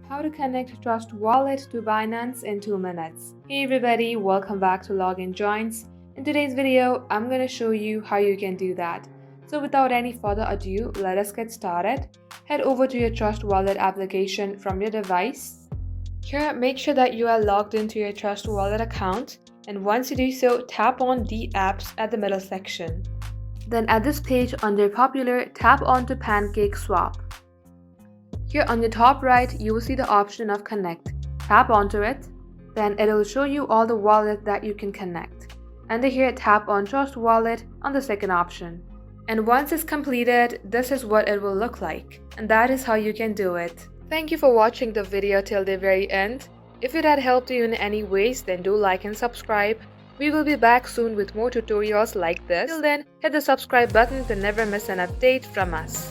How to connect Trust Wallet to Binance in 2 minutes. Hey everybody, welcome back to Login Joints. In today's video, I'm going to show you how you can do that. So without any further ado, let us get started. Head over to your Trust Wallet application from your device. Here, make sure that you are logged into your Trust Wallet account, and once you do so, tap on the apps at the middle section. Then at this page under Popular, tap onto Pancake Swap. Here on the top right, you will see the option of Connect. Tap onto it, then it will show you all the wallets that you can connect. Under here, tap on Trust Wallet on the second option. And once it's completed, this is what it will look like. And that is how you can do it. Thank you for watching the video till the very end. If it had helped you in any ways, then do like and subscribe. We will be back soon with more tutorials like this. Till then, hit the subscribe button to never miss an update from us.